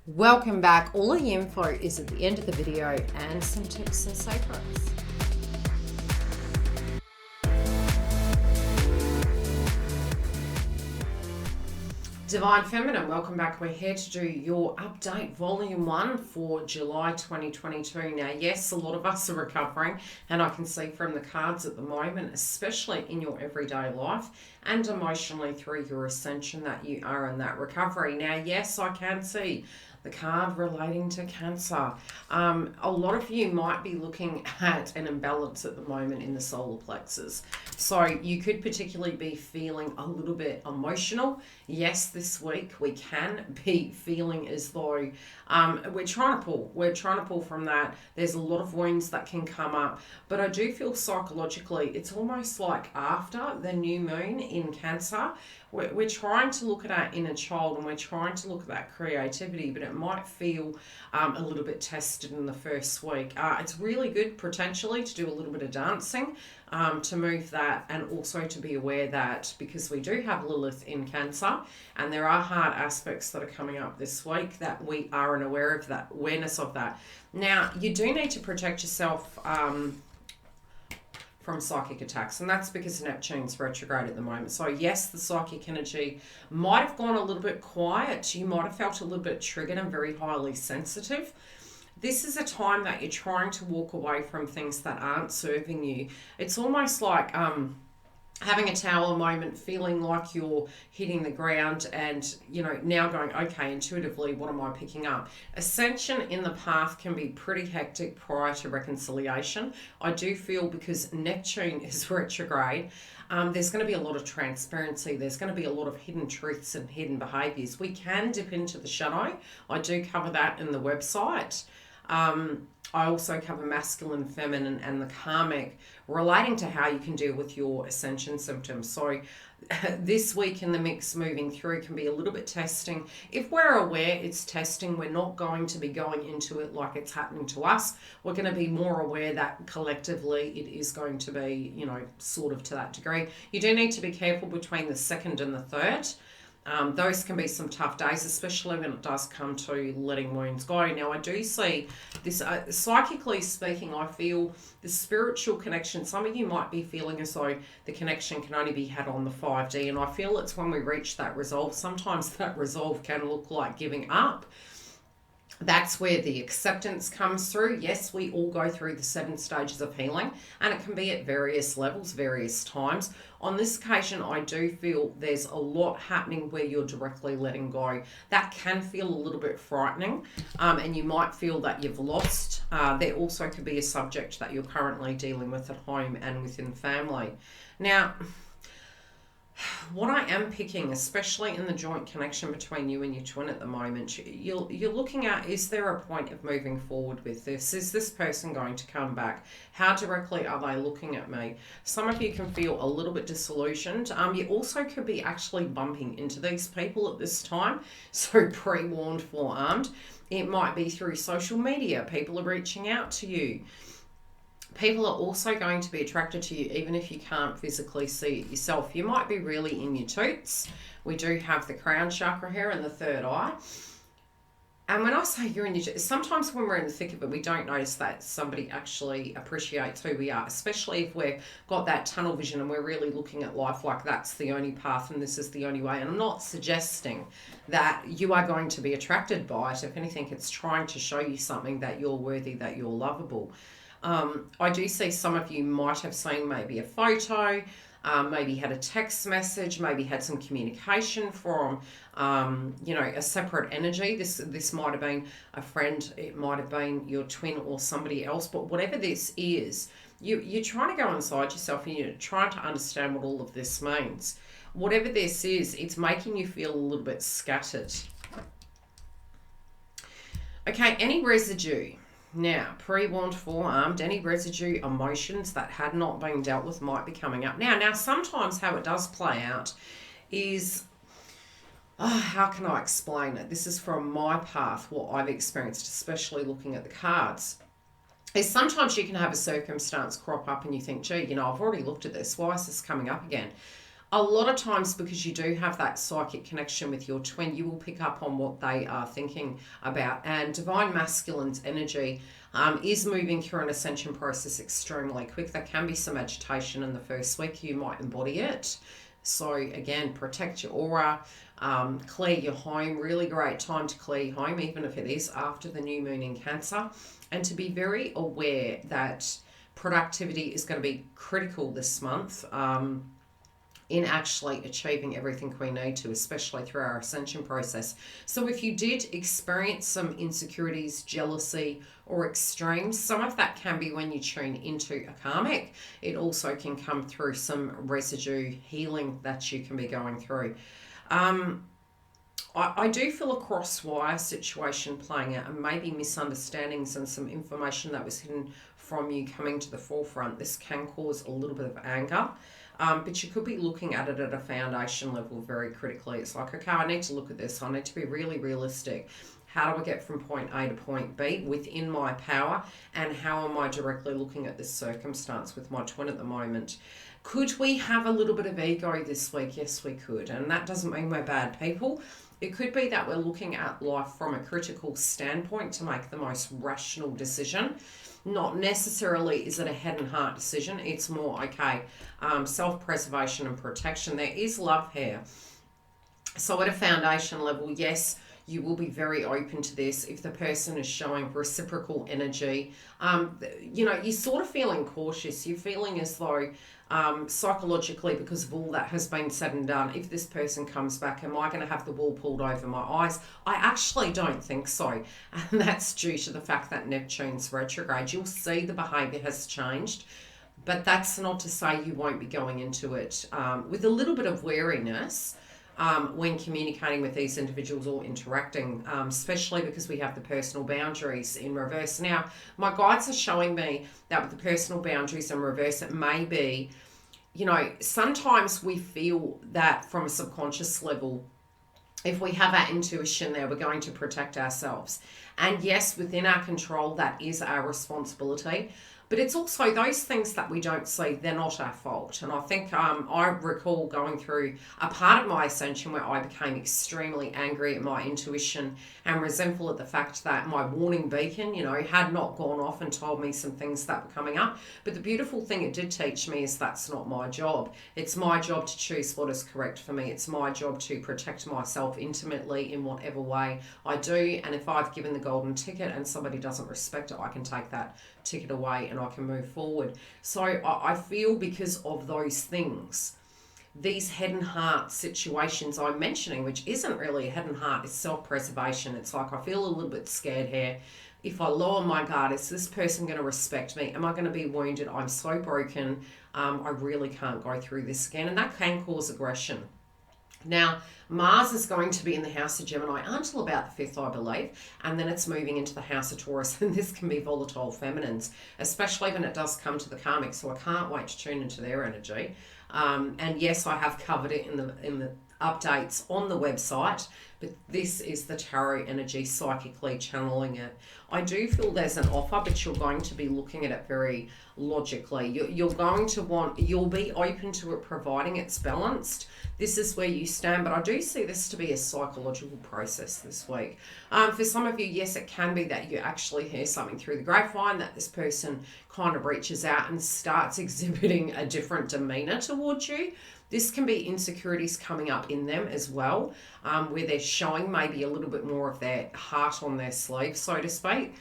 Welcome back. All the info is at the end of the video and some tips and secrets. Divine Feminine, welcome back. We're here to do your update volume 1 for July 2022. Now, yes, a lot of us are recovering, and I can see from the cards at the moment, especially in your everyday life and emotionally through your ascension, that you are in that recovery. Now, yes, I can see the card relating to Cancer. A lot of you might be looking at an imbalance at the moment in the solar plexus. So you could particularly be feeling a little bit emotional. Yes, this week we can be feeling as though we're trying to pull from that. There's a lot of wounds that can come up, but I do feel psychologically it's almost like after the new moon in Cancer, we're trying to look at our inner child and we're trying to look at that creativity, but it might feel a little bit tested in the first week. It's really good potentially to do a little bit of dancing to move that, and also to be aware that because we do have Lilith in Cancer and there are hard aspects that are coming up this week, that we are aware of that, awareness of that. Now, you do need to protect yourself from psychic attacks, and that's because Neptune's retrograde at the moment. So yes, the psychic energy might have gone a little bit quiet. You might have felt a little bit triggered and very highly sensitive. This is a time that you're trying to walk away from things that aren't serving you. It's almost like having a tower moment, feeling like you're hitting the ground and, now going, okay, intuitively, what am I picking up? Ascension in the path can be pretty hectic prior to reconciliation. I do feel because Neptune is retrograde, there's going to be a lot of transparency. There's going to be a lot of hidden truths and hidden behaviors. We can dip into the shadow. I do cover that in the website. I also cover masculine, feminine, and the karmic, relating to how you can deal with your ascension symptoms. So this week in the mix moving through can be a little bit testing. If we're aware it's testing, we're not going to be going into it like it's happening to us. We're going to be more aware that collectively it is going to be, sort of to that degree. You do need to be careful between the 2nd and the 3rd. Those can be some tough days, especially when it does come to letting wounds go. Now, I do see this, psychically speaking, I feel the spiritual connection. Some of you might be feeling as though the connection can only be had on the 5D, and I feel it's when we reach that resolve. Sometimes that resolve can look like giving up. That's where the acceptance comes through. Yes, we all go through the 7 stages of healing, and it can be at various levels, various times. On this occasion, I do feel there's a lot happening where you're directly letting go. That can feel a little bit frightening, and you might feel that you've lost. There also could be a subject that you're currently dealing with at home and within family. Now, what I am picking, especially in the joint connection between you and your twin at the moment, you're looking at, is there a point of moving forward with this? Is this person going to come back? How directly are they looking at me? Some of you can feel a little bit disillusioned. You also could be actually bumping into these people at this time. So pre-warned, forearmed. It might be through social media. People are reaching out to you. People are also going to be attracted to you even if you can't physically see it yourself. You might be really in your toots. We do have the crown chakra here and the 3rd eye. And when I say you're in your toots, sometimes when we're in the thick of it, we don't notice that somebody actually appreciates who we are, especially if we've got that tunnel vision and we're really looking at life like that's the only path and this is the only way. And I'm not suggesting that you are going to be attracted by it. If anything, it's trying to show you something, that you're worthy, that you're lovable. I do see some of you might have seen maybe a photo, maybe had a text message, maybe had some communication from, a separate energy. This might have been a friend, it might have been your twin or somebody else, but whatever this is, you're trying to go inside yourself and you're trying to understand what all of this means. Whatever this is, it's making you feel a little bit scattered. Okay, any residue. Now, pre-warned, forearmed, any residue emotions that had not been dealt with might be coming up. Now sometimes how it does play out is, how can I explain it? This is from my path, what I've experienced, especially looking at the cards, is sometimes you can have a circumstance crop up and you think, gee, I've already looked at this. Why is this coming up again? a lot of times, because you do have that psychic connection with your twin, you will pick up on what they are thinking about. And divine masculine's energy is moving through an ascension process extremely quick. There can be some agitation in the first week. You might embody it. So again, protect your aura, clear your home. Really great time to clear your home, even if it is after the new moon in Cancer. And to be very aware that productivity is going to be critical this month in actually achieving everything we need to, especially through our ascension process. So if you did experience some insecurities, jealousy, or extremes, some of that can be when you tune into a karmic. It also can come through some residue healing that you can be going through. I do feel a cross-wire situation playing out, and maybe misunderstandings and some information that was hidden from you coming to the forefront. This can cause a little bit of anger, but you could be looking at it at a foundation level very critically. It's like, okay, I need to look at this. I need to be really realistic. How do I get from point A to point B within my power? And how am I directly looking at this circumstance with my twin at the moment? Could we have a little bit of ego this week? Yes, we could. And that doesn't mean we're bad people. It could be that we're looking at life from a critical standpoint to make the most rational decision. Not necessarily is it a head and heart decision. It's more, okay, self-preservation and protection. There is love here. So at a foundation level, yes, you will be very open to this. If the person is showing reciprocal energy, you're sort of feeling cautious. You're feeling as though psychologically, because of all that has been said and done, if this person comes back, am I going to have the wool pulled over my eyes? I actually don't think so. And that's due to the fact that Neptune's retrograde. You'll see the behaviour has changed. But that's not to say you won't be going into it with a little bit of wariness. When communicating with these individuals or interacting, especially because we have the personal boundaries in reverse. Now, my guides are showing me that with the personal boundaries in reverse, it may be, sometimes we feel that from a subconscious level, if we have our intuition there, we're going to protect ourselves. And yes, within our control, that is our responsibility. But it's also those things that we don't see, they're not our fault. And I think I recall going through a part of my ascension where I became extremely angry at my intuition and resentful at the fact that my warning beacon, had not gone off and told me some things that were coming up. But the beautiful thing it did teach me is that's not my job. It's my job to choose what is correct for me. It's my job to protect myself intimately in whatever way I do. And if I've given the golden ticket and somebody doesn't respect it, I can take that ticket away and I can move forward. So I feel because of those things, these head and heart situations I'm mentioning, which isn't really a head and heart, it's self-preservation. It's like I feel a little bit scared here. If I lower my guard, is this person going to respect me? Am I going to be wounded? I'm so broken. I really can't go through this again. And that can cause aggression. Now, Mars is going to be in the house of Gemini until about the 5th, I believe, and then it's moving into the house of Taurus, and this can be volatile feminines, especially when it does come to the karmic, so I can't wait to tune into their energy. And yes, I have covered it in the updates on the website, but this is the tarot energy, psychically channeling it. I do feel there's an offer, but you're going to be looking at it very logically. You're going to you'll be open to it providing it's balanced. This is where you stand, but I do see this to be a psychological process this week. For some of you, yes, it can be that you actually hear something through the grapevine, that this person kind of reaches out and starts exhibiting a different demeanor towards you. This can be insecurities coming up in them as well, where they're showing maybe a little bit more of their heart on their sleeve, so to speak.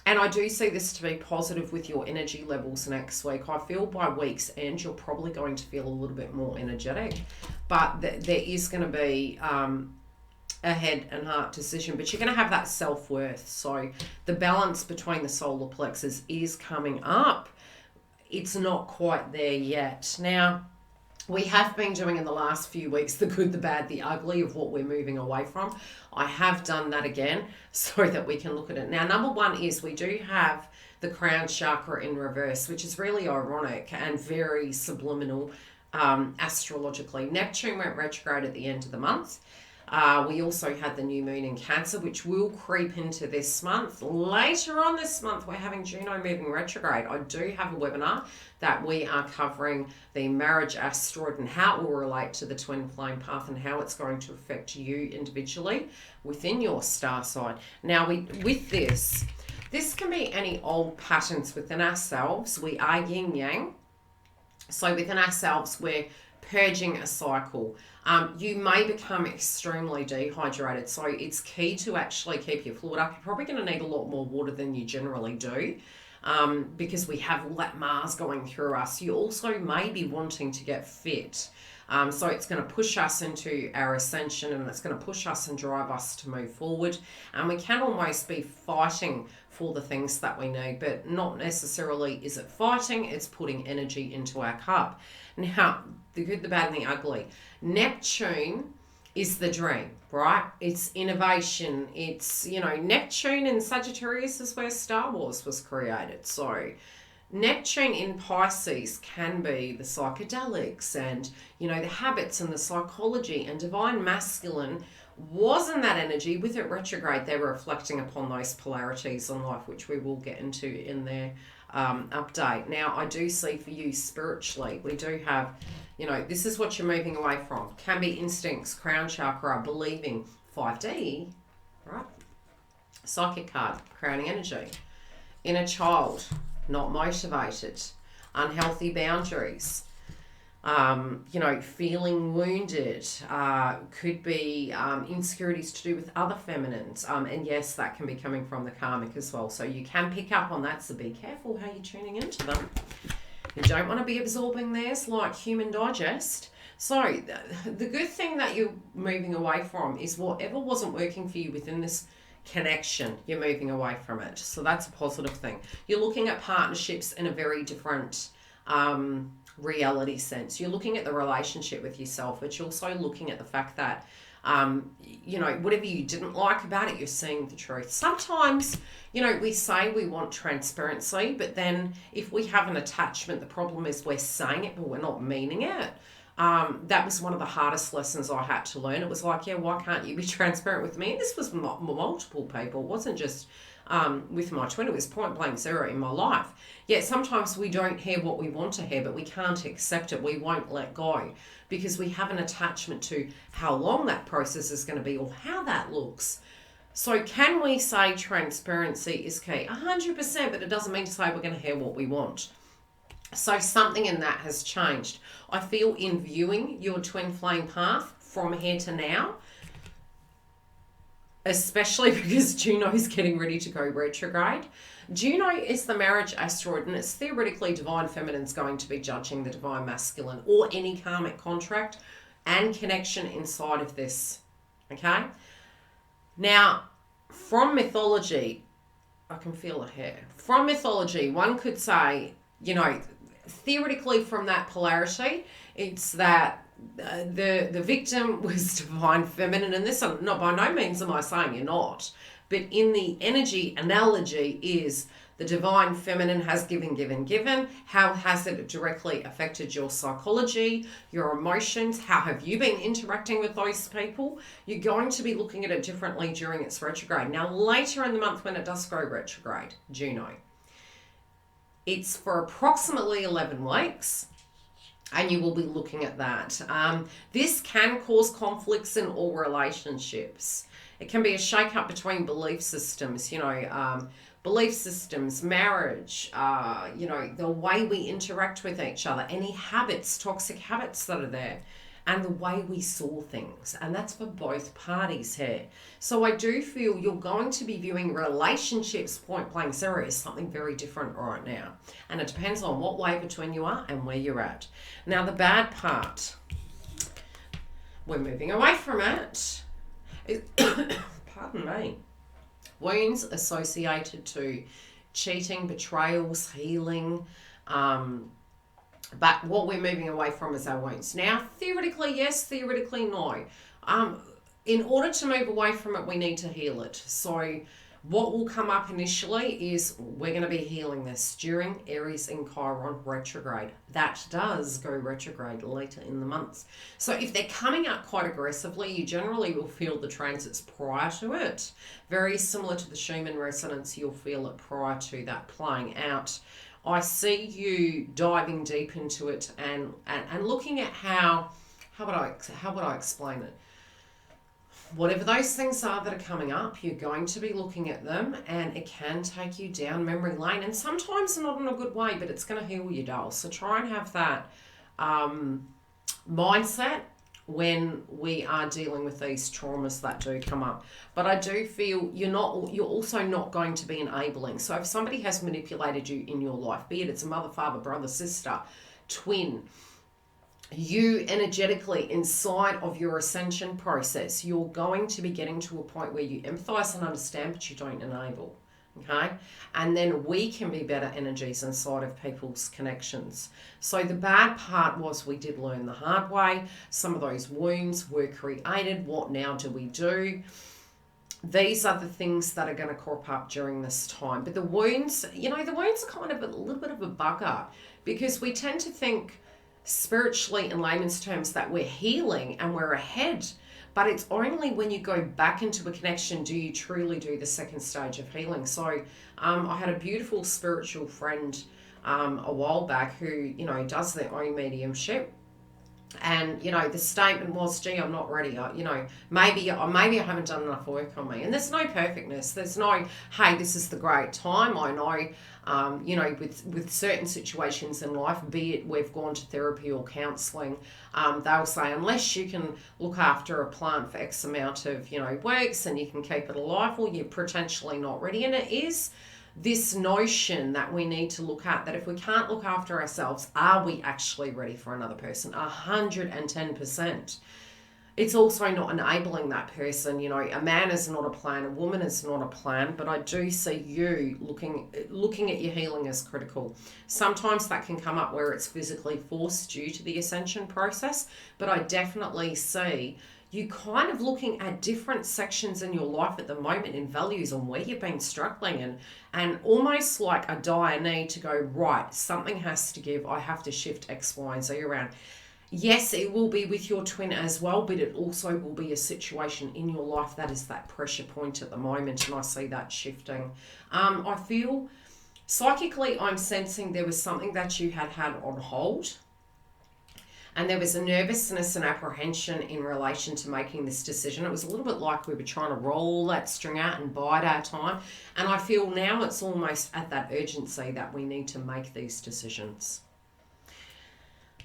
And I do see this to be positive with your energy levels next week. I feel by week's end, you're probably going to feel a little bit more energetic, but there is going to be a head and heart decision, but you're going to have that self-worth. So the balance between the solar plexus is coming up. It's not quite there yet. Now, we have been doing in the last few weeks the good, the bad, the ugly of what we're moving away from. I have done that again so that we can look at it. Now, number one is we do have the crown chakra in reverse, which is really ironic and very subliminal astrologically. Neptune went retrograde at the end of the month. We also had the new moon in Cancer, which will creep into this month. Later on this month, we're having Juno moving retrograde. I do have a webinar that we are covering the marriage asteroid and how it will relate to the twin flame path and how it's going to affect you individually within your star sign. Now, with this can be any old patterns within ourselves. We are yin yang. So within ourselves, we're purging a cycle. You may become extremely dehydrated, so it's key to actually keep your fluid up. You're probably going to need a lot more water than you generally do, because we have all that Mars going through us. You also may be wanting to get fit. So it's going to push us into our ascension, and it's going to push us and drive us to move forward. And we can almost be fighting for the things that we need, but not necessarily is it fighting, it's putting energy into our cup. Now, the good, the bad, and the ugly. Neptune is the dream, right? It's innovation. It's, Neptune in Sagittarius is where Star Wars was created. So Neptune in Pisces can be the psychedelics and, the habits and the psychology, and divine masculine wasn't that energy. With it retrograde, they were reflecting upon those polarities in life, which we will get into in their update. Now, I do see for you spiritually, we do have, this is what you're moving away from. Can be instincts, crown chakra, believing, 5D, right? Psychic card, crowning energy. Inner child, not motivated, unhealthy boundaries, feeling wounded, could be insecurities to do with other feminines, and yes, that can be coming from the karmic as well, so you can pick up on that, so be careful how you're tuning into them. You don't want to be absorbing theirs like Human Digest. So the good thing that you're moving away from is whatever wasn't working for you within this connection, you're moving away from it. So that's a positive thing. You're looking at partnerships in a very different reality sense. You're looking at the relationship with yourself, but you're also looking at the fact that whatever you didn't like about it, you're seeing the truth. Sometimes, we say we want transparency, but then if we have an attachment, the problem is we're saying it, but we're not meaning it. That was one of the hardest lessons I had to learn. It was like, why can't you be transparent with me? And this was multiple people. It wasn't just with my twin. It was point blank zero in my life. Yet sometimes we don't hear what we want to hear, but we can't accept it. We won't let go because we have an attachment to how long that process is going to be or how that looks. So can we say transparency is key? 100%, but it doesn't mean to say we're going to hear what we want. So something in that has changed. I feel in viewing your twin flame path from here to now, especially because Juno is getting ready to go retrograde. Juno is the marriage asteroid, and it's theoretically divine feminine's going to be judging the divine masculine or any karmic contract and connection inside of this. Okay? Now, from mythology, I can feel it here. From mythology, one could say, theoretically from that polarity, it's that the victim was divine feminine, and this, not by no means am I saying you're not, but in the energy analogy is the divine feminine has given. How has it directly affected your psychology, your emotions? How have you been interacting with those people? You're going to be looking at it differently during its retrograde. Now, later in the month when it does go retrograde, Juno, it's for approximately 11 weeks. And you will be looking at that. This can cause conflicts in all relationships. It can be a shake-up between belief systems, marriage, the way we interact with each other, any habits, toxic habits that are there, and the way we saw things. And that's for both parties here. So I do feel you're going to be viewing relationships point blank zero as something very different right now. And it depends on what way between you are and where you're at. Now, the bad part, we're moving away from it. Pardon me. Wounds associated to cheating, betrayals, healing, but what we're moving away from is our wounds. Now, theoretically, yes, theoretically, no. In order to move away from it, we need to heal it. So What will come up initially is we're going to be healing this during Aries and Chiron retrograde. That does go retrograde later in the months. So if they're coming up quite aggressively, you generally will feel the transits prior to it. Very similar to the Schumann resonance, you'll feel it prior to that playing out. I see you diving deep into it and looking at how would I explain it? Whatever those things are that are coming up, you're going to be looking at them, and it can take you down memory lane, and sometimes not in a good way, but it's going to heal you, doll. So try and have that mindset when we are dealing with these traumas that do come up. But I do feel you're also not going to be enabling. So if somebody has manipulated you in your life, be it's a mother, father, brother, sister, twin, you energetically inside of your ascension process, you're going to be getting to a point where you empathize and understand, but you don't enable. Okay, and then we can be better energies inside of people's connections. So the bad part was we did learn the hard way. Some of those wounds were created. What now do we do? These are the things that are going to crop up during this time. But the wounds, the wounds are kind of a little bit of a bugger, because we tend to think spiritually in layman's terms that we're healing and we're ahead, but it's only when you go back into a connection do you truly do the second stage of healing. So I had a beautiful spiritual friend a while back who does their own mediumship, and the statement was, gee, I'm not ready. Maybe I haven't done enough work on me. And there's no perfectness. There's no, hey, this is the great time. I know, with certain situations in life, be it we've gone to therapy or counselling, they'll say, unless you can look after a plant for X amount of, weeks and you can keep it alive, well, you're potentially not ready. And it is this notion that we need to look at, that if we can't look after ourselves, are we actually ready for another person? 110%. It's also not enabling that person. A man is not a plan, a woman is not a plan, but I do see you looking at your healing as critical. Sometimes that can come up where it's physically forced due to the ascension process, but I definitely see you kind of looking at different sections in your life at the moment in values on where you've been struggling, and almost like a dire need to go, right, something has to give. I have to shift X, Y, and Z around. Yes, it will be with your twin as well, but it also will be a situation in your life that is that pressure point at the moment, and I see that shifting. I feel psychically I'm sensing there was something that you had on hold, and there was a nervousness and apprehension in relation to making this decision. It was a little bit like we were trying to roll that string out and bide our time. And I feel now it's almost at that urgency that we need to make these decisions.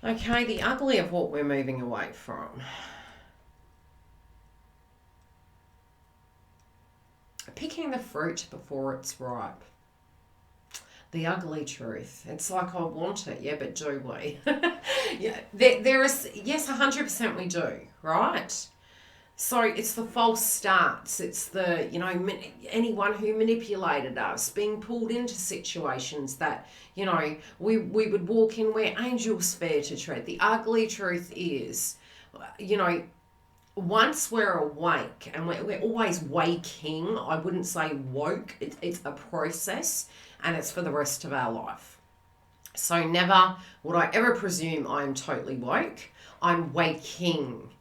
Okay, the ugly of what we're moving away from. Picking the fruit before it's ripe. The ugly truth. It's like, I want it, yeah, but do we? Yeah, there is, yes, 100% we do, right? So it's the false starts. It's the, anyone who manipulated us, being pulled into situations that, we would walk in where angels fear to tread. The ugly truth is, once we're awake, and we're always waking, I wouldn't say woke, it's a process, and it's for the rest of our life. So never would I ever presume I'm totally woke. I'm waking,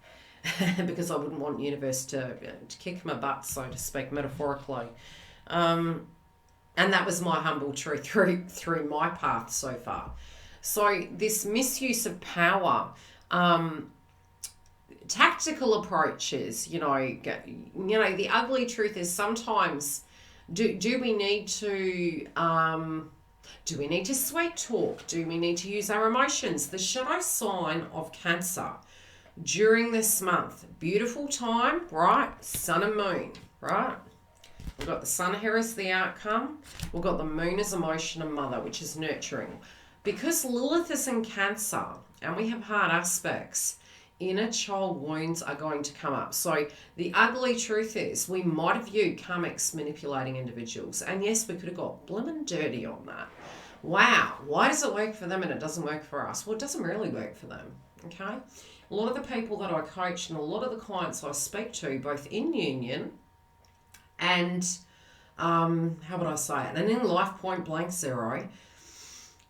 because I wouldn't want universe to kick my butt, so to speak, metaphorically. And that was my humble truth through my path so far. So this misuse of power, tactical approaches, the ugly truth is sometimes, do we need to sweet talk? Do we need to use our emotions? The shadow sign of Cancer during this month, beautiful time, right? Sun and moon, right? We've got the sun here as the outcome. We've got the moon as emotion and mother, which is nurturing. Because Lilith is in Cancer and we have hard aspects, inner child wounds are going to come up. So the ugly truth is we might have viewed karmics manipulating individuals. And yes, we could have got blimmin' dirty on that. Wow, why does it work for them and it doesn't work for us? Well, it doesn't really work for them, okay? A lot of the people that I coach and a lot of the clients I speak to, both in union and how would I say it? And in life, point blank zero,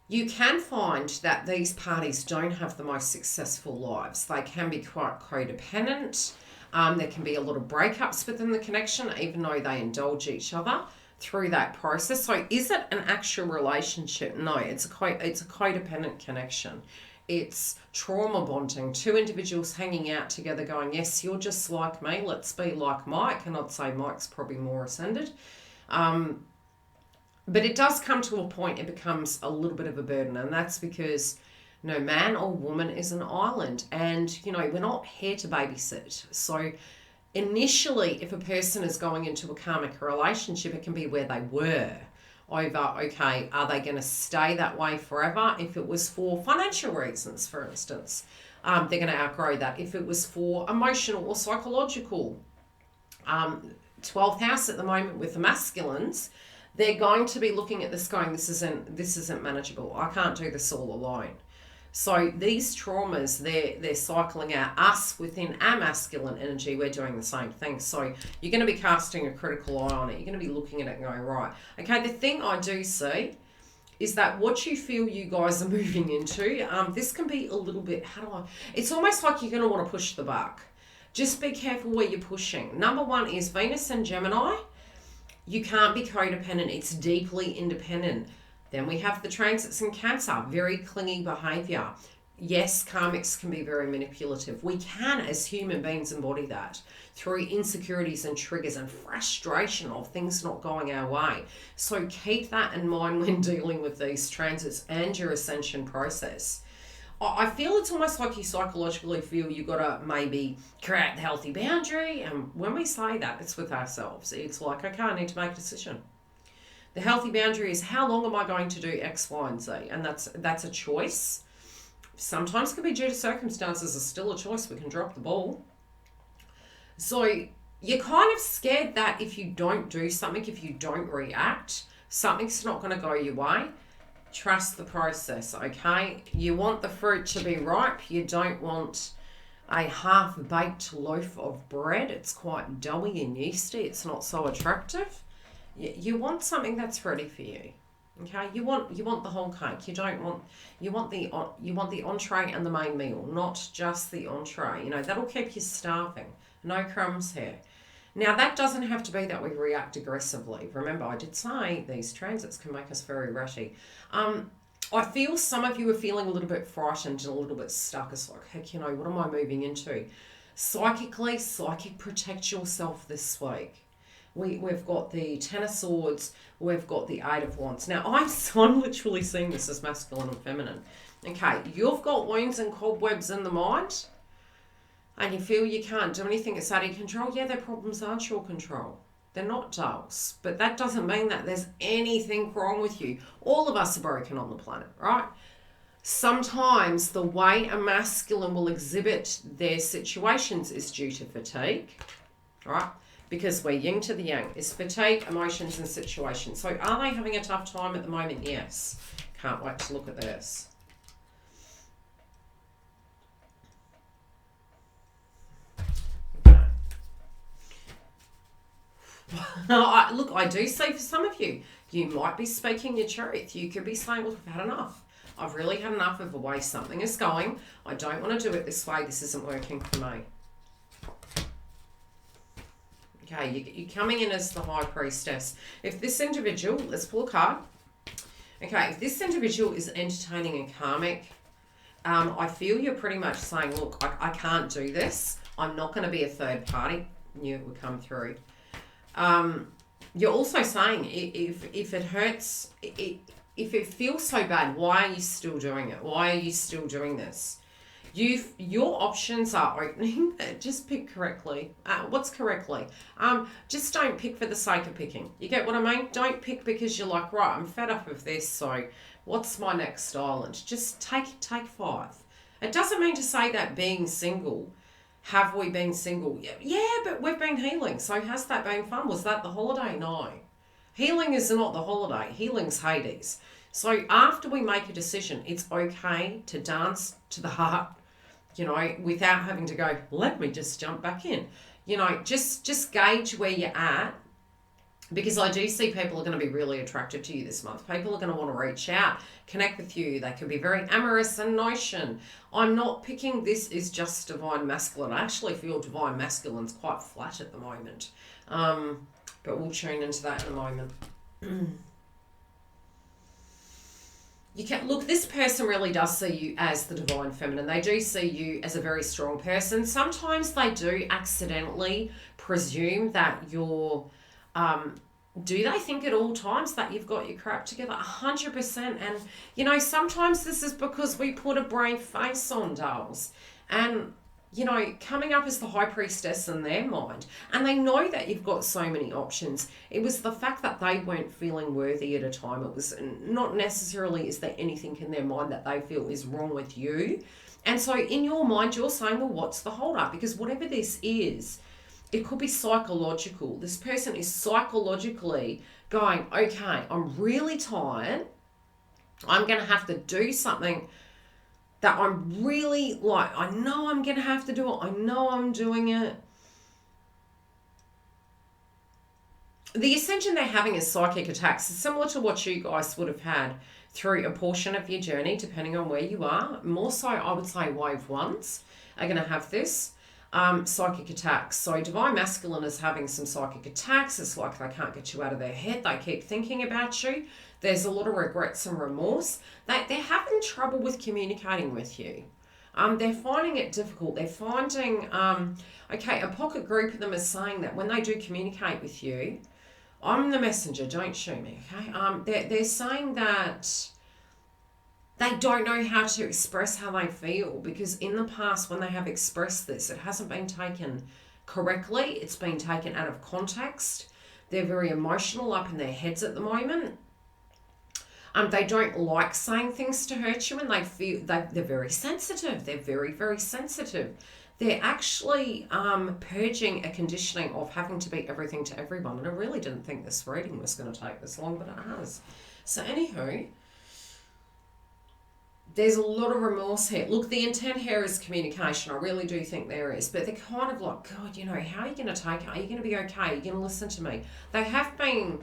you can find that these parties don't have the most successful lives. They can be quite codependent. There can be a lot of breakups within the connection, even though they indulge each other through that process. So is it an actual relationship? No, it's a codependent connection. It's trauma bonding, two individuals hanging out together going, yes, you're just like me, let's be like Mike. And I'd say Mike's probably more ascended. But it does come to a point it becomes a little bit of a burden, and that's because no man or woman is an island, and we're not here to babysit. So initially, if a person is going into a karmic relationship, it can be where they were over, okay, are they going to stay that way forever? If it was for financial reasons, for instance, they're going to outgrow that. If it was for emotional or psychological, 12th house at the moment with the masculines, they're going to be looking at this going, this isn't manageable. I can't do this all alone. So these traumas, they're cycling out. Us within our masculine energy, we're doing the same thing. So you're going to be casting a critical eye on it. You're going to be looking at it and going, right, okay, the thing I do see is that what you feel you guys are moving into, this can be a little bit, it's almost like you're going to want to push the buck. Just be careful where you're pushing. Number one is Venus and Gemini. You can't be codependent. It's deeply independent. Then we have the transits in Cancer, very clingy behavior. Yes, karmics can be very manipulative. We can, as human beings, embody that through insecurities and triggers and frustration of things not going our way. So keep that in mind when dealing with these transits and your ascension process. I feel it's almost like you psychologically feel you've got to maybe create the healthy boundary. And when we say that, it's with ourselves. It's like, okay, I need to make a decision. The healthy boundary is how long am I going to do X, Y, and Z? And that's a choice. Sometimes it can be due to circumstances. It's still a choice. We can drop the ball. So you're kind of scared that if you don't do something, if you don't react, something's not going to go your way. Trust the process, okay? You want the fruit to be ripe. You don't want a half-baked loaf of bread. It's quite doughy and yeasty. It's not so attractive. You want something that's ready for you, okay? You want the whole cake. You want the entree and the main meal, not just the entree. That'll keep you starving. No crumbs here. Now, that doesn't have to be that we react aggressively. Remember, I did say these transits can make us very ratty. I feel some of you are feeling a little bit frightened and a little bit stuck. It's like, heck, what am I moving into? Psychic protect yourself this week. We've got the Ten of Swords. We've got the Eight of Wands. Now, I'm literally seeing this as masculine and feminine. Okay, you've got wounds and cobwebs in the mind, and you feel you can't do anything, it's out of your control. Yeah, their problems aren't your control. They're not dulls. But that doesn't mean that there's anything wrong with you. All of us are broken on the planet, right? Sometimes the way a masculine will exhibit their situations is due to fatigue, right? Because we're yin to the yang. It's fatigue, emotions, and situations. So are they having a tough time at the moment? Yes. Can't wait to look at this. Look, I do see for some of you, you might be speaking your truth. You could be saying, look, I've had enough. I've really had enough of the way something is going. I don't want to do it this way. This isn't working for me. Okay, you're coming in as the High Priestess. If this individual, let's pull a card. Okay, if this individual is entertaining a karmic, I feel you're pretty much saying, look, I can't do this. I'm not going to be a third party. Knew it would come through. You're also saying if it hurts, if it feels so bad, why are you still doing it? Why are you still doing this? Your options are opening. Just pick correctly. What's correctly? Just don't pick for the sake of picking. You get what I mean? Don't pick because you're like, right, I'm fed up of this, so what's my next island? Just take 5. It doesn't mean to say that being single, have we been single? Yeah, but we've been healing. So has that been fun? Was that the holiday? No. Healing is not the holiday. Healing's Hades. So after we make a decision, it's okay to dance to the heart, without having to go, let me just jump back in. Just gauge where you're at Because I do see people are going to be really attracted to you this month. People are going to want to reach out, connect with you. They can be very amorous in notion. I'm not picking this is just divine masculine. I actually feel divine masculine's quite flat at the moment. But we'll tune into that in a moment. You can look, this person really does see you as the divine feminine. They do see you as a very strong person. Sometimes they do accidentally presume that you're do they think at all times that you've got your crap together? 100%. And you know, sometimes this is because we put a brave face on, dolls, and you know, coming up as the high priestess in their mind, and they know that you've got so many options. It was the fact that they weren't feeling worthy at a time. It was not necessarily is there anything in their mind that they feel is wrong with you. And so in your mind, you're saying, well, what's the hold up? Because whatever this is, it could be psychological. This person is psychologically going, okay, I'm really tired. I'm going to have to do something that I'm really like, I know I'm going to have to do it. I know I'm doing it. The ascension they're having is psychic attacks, similar to what you guys would have had through a portion of your journey, depending on where you are. More so, I would say wave ones are going to have this. Psychic attacks. So divine masculine is having some psychic attacks. It's like they can't get you out of their head. They keep thinking about you. There's a lot of regrets and remorse. They're having trouble with communicating with you. They're finding it difficult. They're finding, okay, a pocket group of them is saying that when they do communicate with you, I'm the messenger, don't shoot me, okay? They're saying that they don't know how to express how they feel, because in the past when they have expressed this, it hasn't been taken correctly. It's been taken out of context. They're very emotional up in their heads at the moment. They don't like saying things to hurt you, and they feel they're very sensitive. They're very, very sensitive. They're actually purging a conditioning of having to be everything to everyone. And I really didn't think this reading was going to take this long, but it has. So anywho, there's a lot of remorse here. Look, the intent here is communication. I really do think there is. But they're kind of like, God, you know, how are you going to take it? Are you going to be okay? Are you going to listen to me? They have been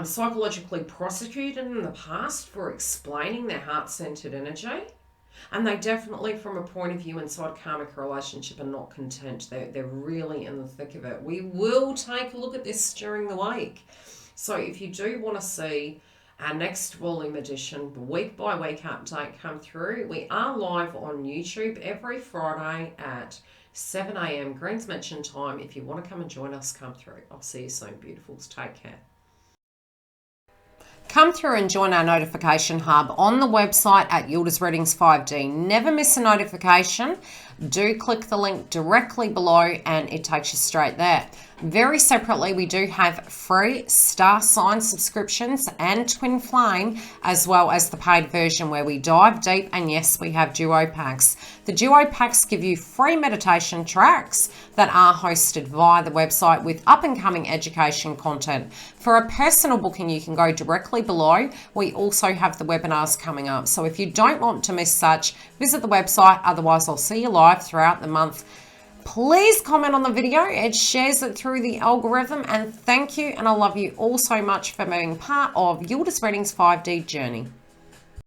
psychologically prosecuted in the past for explaining their heart-centered energy. And they definitely, from a point of view inside karmic relationship, are not content. They're really in the thick of it. We will take a look at this during the week. So if you do want to see our next volume edition, week by week update come through, we are live on YouTube every Friday at 7 a.m. Greens Mention time. If you want to come and join us, come through. I'll see you soon, beautifuls. Take care. Come through and join our notification hub on the website at YILDIZ Readings 5D. Never miss a notification. Do click the link directly below and it takes you straight there. Very separately, we do have free star sign subscriptions and twin flame, as well as the paid version where we dive deep, and yes, we have duo packs. The duo packs give you free meditation tracks that are hosted via the website with up and coming education content. For a personal booking, you can go directly below. We also have the webinars coming up. So if you don't want to miss such, visit the website. Otherwise, I'll see you live throughout the month. Please comment on the video. It shares it through the algorithm. And thank you. And I love you all so much for being part of YILDIZ Readings 5D journey.